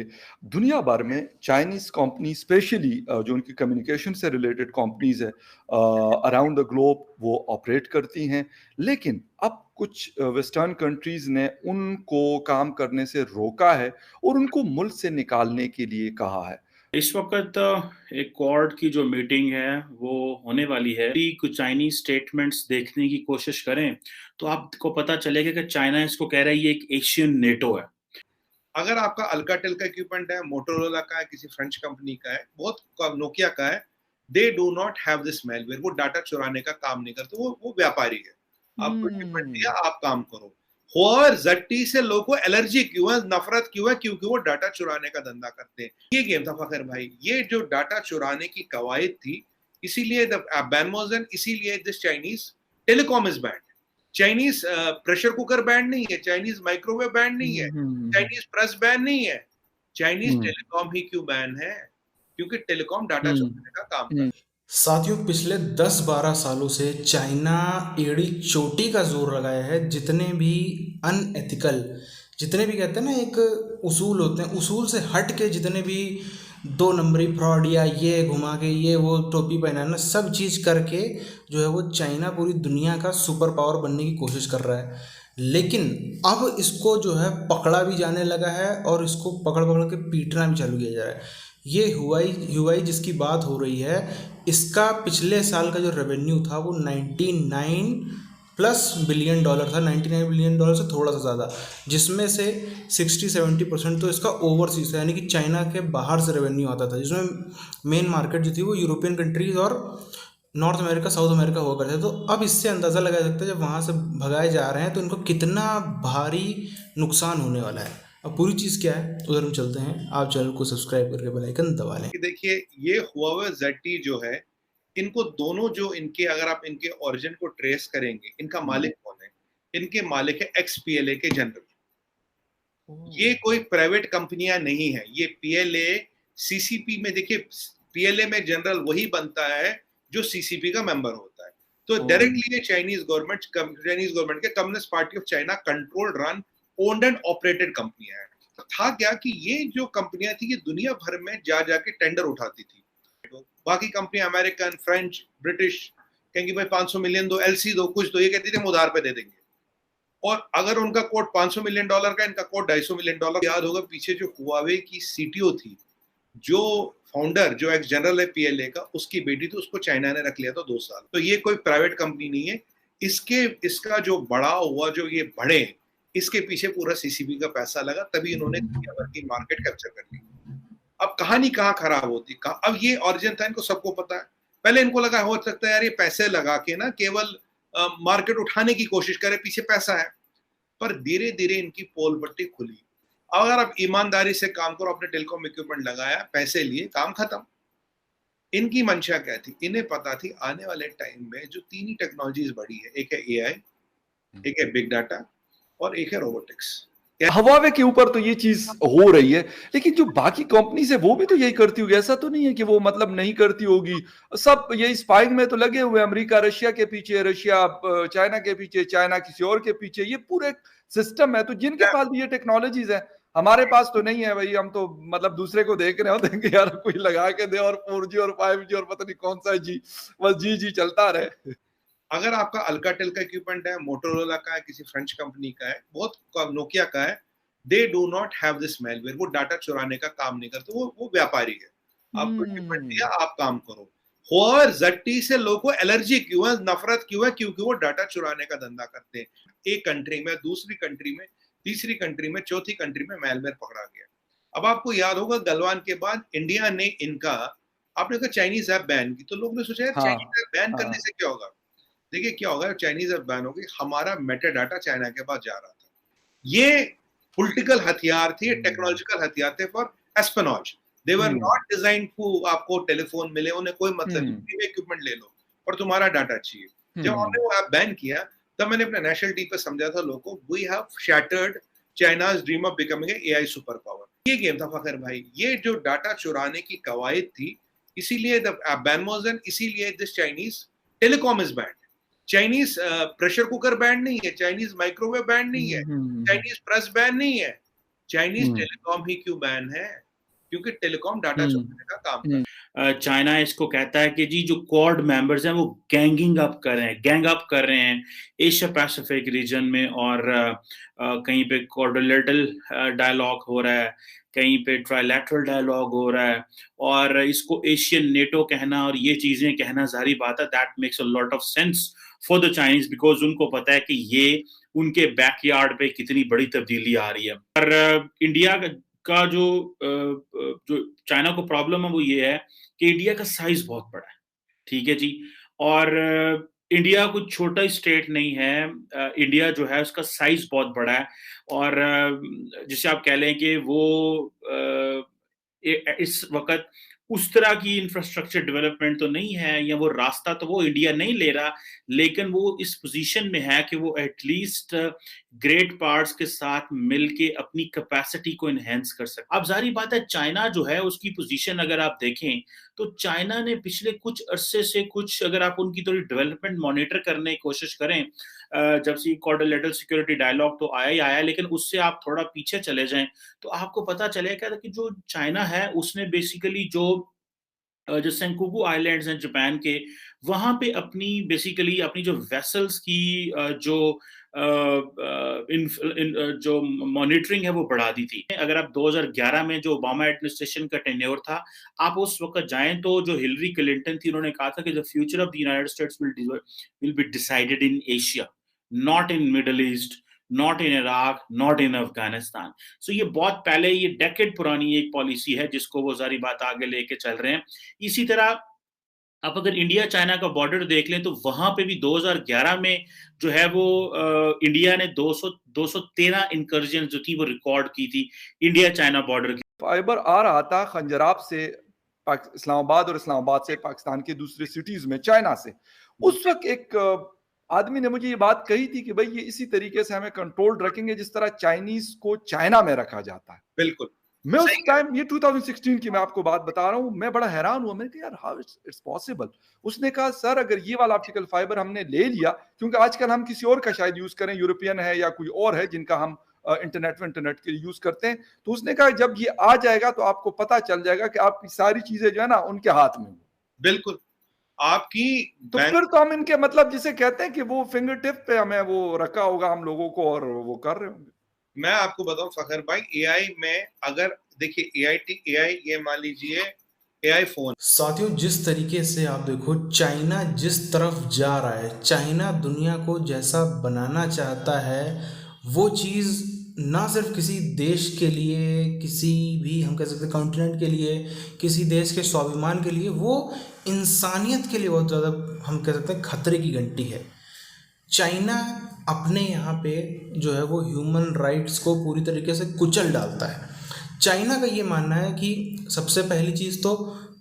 थे। दुनिया भर में चाइनीज़ कंपनी स्पेशली जो उनकी कम्युनिकेशन से रिलेटेड कंपनीज़ है अराउंड द ग्लोब वो ऑपरेट करती हैं। लेकिन अब कुछ वेस्टर्न कंट्रीज़ ने उनको काम करने से रोका है और उनको मुल्क से निकालने के लिए कहा है। इस वक्त एक क्वाड की जो मीटिंग है वो होने वाली है। यदि कुछ चाइनीज स्टेटमेंट्स देखने की कोशिश करें तो आपको पता चलेगा कि चाइना इसको कह रहा है ये एक एशियन नेटो है। अगर आपका अल्काटेल का इक्विपमेंट है, मोटोरोला का है, किसी फ्रेंच कंपनी का है, बहुत नोकिया का है, they do not have this malware. वो डाटा चुराने का काम नहीं करते, वो व्यापारी है। आपको इक्विपमेंट दिया, आप काम करो। हुआर जट्टी से लोगों को एलर्जी क्यों है, नफरत क्यों है? क्योंकि वो डाटा चुराने का धंधा करते हैं। ये गेम था फखर भाई, ये जो डाटा चुराने की कवायद थी, इसीलिए बैन वाज एन, इसीलिए this Chinese telecom is band. Chinese pressure cooker band नहीं है, चाइनीज माइक्रोवेव बैंड नहीं है, चाइनीज प्रेस बैन नहीं है, चाइनीज टेलीकॉम ही क्यों बैन है? क्योंकि टेलीकॉम डाटा चुराने का काम करता है। साथियों, पिछले 10-12 सालों से चाइना एड़ी चोटी का जोर लगाया है। जितने भी अनएथिकल, जितने भी कहते हैं ना एक उसूल होते हैं, उसूल से हट के जितने भी 2 नंबरी फ्रॉड या ये घुमा के ये वो टोपी पहनाना, सब चीज़ करके जो है वो चाइना पूरी दुनिया का सुपर पावर बनने की कोशिश कर रहा है। लेकिन अब इसको जो है पकड़ा भी जाने लगा है और इसको पकड़ पकड़ के पीटना भी चालू किया जा रहा है। ये हुआई जिसकी बात हो रही है, इसका पिछले साल का जो रेवेन्यू था वो 99+ बिलियन डॉलर था, 99 बिलियन डॉलर से थोड़ा सा ज़्यादा, जिसमें से 60-70% तो इसका ओवरसीज था, यानी कि चाइना के बाहर से रेवेन्यू आता था, जिसमें मेन मार्केट जो थी वो यूरोपियन कंट्रीज़ और नॉर्थ अमेरिका, साउथ अमेरिका हुआ करते थे। तो अब इससे अंदाज़ा लगाया सकता है जब वहाँ से भगाए जा रहे हैं तो इनको कितना भारी नुकसान होने वाला है। अब पूरी चीज़ क्या है उधर हम चलते हैं। आप चैनल को सब्सक्राइब करके बेल आइकन दबा लें। देखिए, ये हुआवे ZTE जो है, इनको दोनों जो इनके, अगर आप इनके ओरिजिन को ट्रेस करेंगे, इनका मालिक कौन है? इनके मालिक है XPLA के जनरल। ये कोई प्राइवेट कंपनियां नहीं है, ये PLA CCP में, देखिए PLA में जनरल वही बनता है जो CCP का मेंबर होता है। तो डायरेक्टली ये चाइनीज गवर्नमेंट के communist party of China controlled, run, owned and operated कंपनियां है। था क्या कि ये जो कंपनियां थी ये दुनिया भर में जा जाके टेंडर उठाती थी। तो बाकी कंपनियां अमेरिकन, फ्रेंच, ब्रिटिश कहेंगी भाई 500 मिलियन दो, LC दो, कुछ दो, ये कहती थी हम उधार पे दे देंगे। और अगर उनका कोड 500 मिलियन डॉलर का, इनका कोड 250 मिलियन डॉलर। याद होगा पीछे जो हुआवे की CTO थी, जो फाउंडर, जो एक्स जनरल है PLA का, उसकी बेटी थी, उसको चाइना ने रख लिया था 2 साल। तो ये कोई प्राइवेट कंपनी नहीं है। इसका जो बड़ा हुआ, जो ये बढ़े, इसके पीछे पूरा CCP का पैसा लगा, तभी इन्होंने दुनिया भर की मार्केट कैप्चर कर ली। अब कहानी कहाँ खराब होती, अब ये ओरिजिन था, इनको सबको पता है। पहले इनको लगा हो सकता है यार ये पैसे लगा के ना केवल मार्केट उठाने की कोशिश करे, पीछे पैसा है। पर धीरे धीरे इनकी पोल पट्टी खुली। अगर आप ईमानदारी से काम करो, अपने टेलीकॉम इक्विपमेंट लगाया, पैसे लिए, काम खत्म। इनकी मंशा क्या थी? इन्हें पता थी आने वाले टाइम में जो 3 ही टेक्नोलॉजीज बढ़ी है, एक है AI, एक है बिग डाटा और एक है रोबोटिक्स। हवावे के ऊपर तो ये चीज हो रही है, लेकिन जो बाकी कंपनीज है वो भी तो यही करती होगी। ऐसा तो नहीं है कि वो मतलब नहीं करती होगी। सब यही स्पाइंग में तो लगे हुए, अमेरिका रशिया के पीछे, रशिया चाइना के पीछे, चाइना किसी और के पीछे, ये पूरे सिस्टम है। तो जिनके पास भी ये टेक्नोलॉजीज है, हमारे पास तो नहीं है भाई। हम तो मतलब दूसरे को देख रहे होते हैं कि यार कोई लगा के दे और 4G और 5G और पता नहीं कौन सा जी, बस जी चलता रहे। अगर आपका अल्काटेल का इक्विपमेंट है, मोटोरोला का है, किसी फ्रेंच कंपनी का है, बहुत नोकिया का है, they do not have this malware. वो डाटा चुराने का काम नहीं करते, वो व्यापारी है। आपको इक्विपमेंट दिया, आप काम करो। हुआर ZTE से लोगों को एलर्जी क्यों है, नफरत क्यों है? क्योंकि वो डाटा चुराने का धंधा करते हैं। एक कंट्री में, दूसरी कंट्री में, तीसरी कंट्री में, चौथी कंट्री में मैलवेयर पकड़ा गया। अब आपको याद होगा गलवान के बाद इंडिया ने इनका, आपने कहा चाइनीज ऐप बैन की, तो लोग ने सोचा चाइनीज ऐप बैन करने से क्या होगा। देखिए क्या होगा, चाइनीज ऐप बैन होगी, हमारा मेटा डाटा चाइना के पास जा रहा था। ये पॉलिटिकल हथियार थे, टेक्नोलॉजिकल हथियार थे for espionage. They were not design to आपको टेलीफोन मिले, उन्हें कोई मतलब नहीं, इक्विपमेंट ले लो पर तुम्हारा डाटा चाहिए। जब हमने वो ऐप बैन किया तब मैंने अपने नेशनल टीवी पे समझा था लोगों को, we have shattered China's dream of becoming a AI super power. ये गेम था फखर भाई, ये जो डाटा चुराने की कवायद थी, इसीलिए बैन वाज एन, इसीलिए this Chinese telecom is band. Chinese pressure cooker band नहीं है, चाइनीज माइक्रोवेव बैंड नहीं है, चाइनीज प्रेस बैंड नहीं है, चाइनीज हम्म टेलीकॉम ही क्यों बैन है? क्योंकि टेलीकॉम डाटा हम्म चुराने का काम कर चाइना इसको कहता है कि जी जो क्वाड मेंबर्स हैं वो गैंगिंग अप कर रहे हैं, गैंग अप कर रहे हैं एशिया पैसिफिक रीजन में, और कहीं पे क्वाड्रिलेटरल डायलॉग हो रहा है, कहीं पे ट्राइलैटरल डायलॉग हो रहा है, और इसको एशियन नेटो कहना और ये चीजें कहना, जारी बात है that makes a lot of sense for the Chinese, because उनको पता है कि ये उनके बैकयार्ड पे कितनी बड़ी तब्दीली आ रही है। और इंडिया का जो चाइना को प्रॉब्लम है वो ये है कि इंडिया का साइज बहुत बड़ा है, ठीक है जी, और इंडिया कुछ छोटा स्टेट नहीं है, इंडिया जो है उसका साइज बहुत बड़ा है, और जिसे आप कह लें कि वो इस वक्त उस तरह की इंफ्रास्ट्रक्चर डेवलपमेंट तो नहीं है, या वो रास्ता तो वो इंडिया नहीं ले रहा, लेकिन वो इस पोजीशन में है कि वो एटलीस्ट ग्रेट पार्ट्स के साथ मिलके अपनी कैपेसिटी को एनहेंस कर सकता। अब जारी बात है चाइना जो है उसकी पोजीशन अगर आप देखें तो चाइना ने पिछले कुछ अरसे से कुछ, अगर आप उनकी थोड़ी डेवलपमेंट मॉनिटर करने की कोशिश करें, जब से क्वाड्रिलेटरल सिक्योरिटी डायलॉग तो आया ही आया, लेकिन उससे आप थोड़ा पीछे चले जाएं तो आपको पता चलेगा कि जो चाइना है उसने बेसिकली जो सेंकाकू आइलैंड्स हैं जापान के, वहां पे अपनी बेसिकली अपनी जो वेसल्स की जो मॉनिटरिंग है वो बढ़ा दी थी। अगर आप 2011 में जो ओबामा एडमिनिस्ट्रेशन का टेन्योर था, आप उस वक्त जाएं तो जो हिलरी क्लिंटन थी उन्होंने कहा था कि the future of the United States will be decided in Asia, not in Middle East, not in Iraq, not in Afghanistan. So ये बहुत पहले, ये डेकेड पुरानी एक पॉलिसी है जिसको वो सारी बात आगे लेके चल रहे हैं। इसी तरह आप अगर इंडिया चाइना का बॉर्डर देख लें तो वहां पे भी 2011 में जो है वो इंडिया ने 213 इंकर्जन जो थी वो रिकॉर्ड की थी इंडिया चाइना बॉर्डर की। फाइबर आ रहा था खंजराब से इस्लामाबाद, और इस्लामाबाद से पाकिस्तान के दूसरे सिटीज में चाइना से। उस वक्त एक आदमी ने मुझे ये बात कही थी कि भाई ये इसी तरीके से हमें कंट्रोल रखेंगे जिस तरह चाइनीज को चाइना में रखा जाता है। बिल्कुल। मैं उस टाइम, ये 2016 की मैं आपको बात बता रहा हूँ, मैं बड़ा हैरान हुआ। मैंने कहा यार हाउ इट्स पॉसिबल। उसने कहा सर अगर ये वाला ऑप्टिकल फाइबर हमने ले लिया, क्योंकि आजकल हम किसी और का शायद यूज करें, यूरोपियन है या कोई और है जिनका हम इंटरनेट के यूज करते हैं, तो उसने कहा जब ये आ जाएगा तो आपको पता चल जाएगा कि आपकी सारी चीजें जो है ना उनके हाथ में। बिल्कुल आपकी तो फिर तो हम इनके मतलब जिसे कहते हैं कि वो फिंगर टिप पे हमें वो रखा होगा हम लोगों को, और वो कर रहे होंगे। मैं आपको बताऊं फखर भाई, एआई में अगर देखिए एआई ये मान लीजिए एआई फोन। साथियों, जिस तरीके से आप देखो चाइना जिस तरफ जा रहा है, चाइना दुनिया को जैसा बनाना चाहता है, वो चीज़ ना सिर्फ किसी देश के लिए, किसी भी हम कह सकते हैं कॉन्टिनेंट के लिए, किसी देश के स्वाभिमान के लिए, वो इंसानियत के लिए बहुत ज़्यादा हम कह सकते हैं खतरे की घंटी है। चाइना अपने यहाँ पे जो है वो ह्यूमन राइट्स को पूरी तरीके से कुचल डालता है। चाइना का ये मानना है कि सबसे पहली चीज़ तो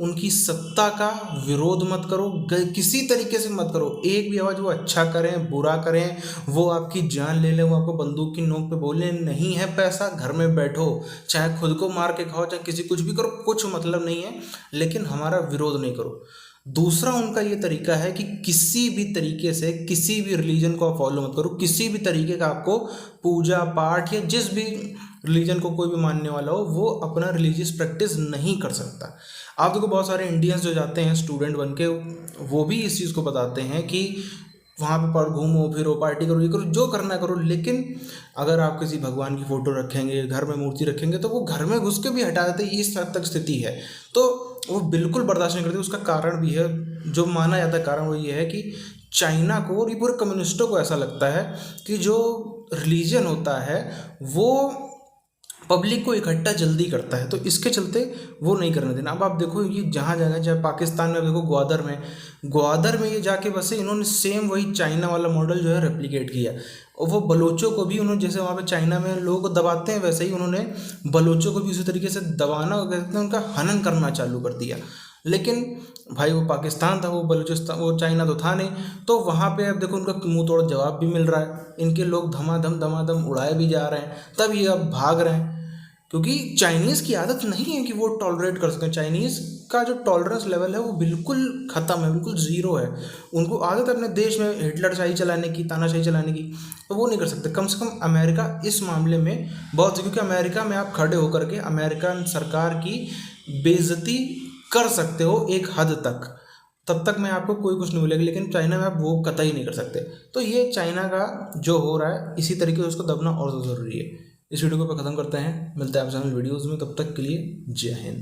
उनकी सत्ता का विरोध मत करो, किसी तरीके से मत करो। एक भी आवाज़ वो अच्छा करें बुरा करें, वो आपकी जान ले लें, वो आपको बंदूक की नोक पे बोले नहीं है पैसा घर में बैठो, चाहे खुद को मार के खाओ, चाहे किसी कुछ भी करो, कुछ मतलब नहीं है, लेकिन हमारा विरोध नहीं करो। दूसरा उनका ये तरीका है कि किसी भी तरीके से किसी भी रिलीजन को आप फॉलो मत करो, किसी भी तरीके का आपको पूजा पाठ या जिस भी रिलीजन को कोई भी मानने वाला हो वो अपना रिलीजियस प्रैक्टिस नहीं कर सकता। आप देखो बहुत सारे इंडियंस जो जाते हैं स्टूडेंट बन के, वो भी इस चीज़ को बताते हैं कि वहाँ पे पर घूमो फिरो पार्टी करो, ये करो, जो करना करो, लेकिन अगर आप किसी भगवान की फ़ोटो रखेंगे, घर में मूर्ति रखेंगे, तो वो घर में घुस के भी हटा देते, इस हद तक स्थिति है। तो वो बिल्कुल बर्दाश्त नहीं करते। उसका कारण भी है, जो माना जाता है कारण वो ये है कि चाइना को और ये पूरे कम्युनिस्टों को ऐसा लगता है कि जो रिलीजन होता है वो पब्लिक को इकट्ठा जल्दी करता है, तो इसके चलते वो नहीं करने देना। अब आप देखो ये जहाँ जगह, चाहे पाकिस्तान में देखो ग्वादर में ये जाके बसे, इन्होंने सेम वही चाइना वाला मॉडल जो है रेप्लिकेट किया। और वो बलोचों को भी उन्होंने, जैसे वहाँ पे चाइना में लोगों को दबाते हैं वैसे ही उन्होंने बलोचों को भी उसी तरीके से दबाना, कहते हैं उनका हनन करना चालू कर दिया। लेकिन भाई वो पाकिस्तान था, वो बलूचिस्तान, वो चाइना तो था नहीं, तो वहाँ पे अब देखो उनका मुंह तोड़ जवाब भी मिल रहा है, इनके लोग धमाधम उड़ाए भी जा रहे हैं, तब ये अब भाग रहे हैं। क्योंकि चाइनीज़ की आदत नहीं है कि वो टॉलरेट कर सकें। चाइनीज़ का जो टॉलरेंस लेवल है वो बिल्कुल ख़त्म है, बिल्कुल ज़ीरो है। उनको आदत है अपने देश में हिटलरशाही चलाने की, तानाशाही चलाने की, तो वो नहीं कर सकते। कम से कम अमेरिका इस मामले में बहुत, क्योंकि अमेरिका में आप खड़े होकर के अमेरिकन सरकार की बेइज्जती कर सकते हो एक हद तक, तब तक मैं आपको कोई कुछ नहीं बोलेगा, लेकिन चाइना में आप वो कतई नहीं कर सकते। तो ये चाइना का जो हो रहा है, इसी तरीके से उसको दबना और ज़रूरी है। इस वीडियो को ख़त्म करते हैं, मिलते हैं आप चैनल वीडियोज़ में, तब तक के लिए जय हिंद।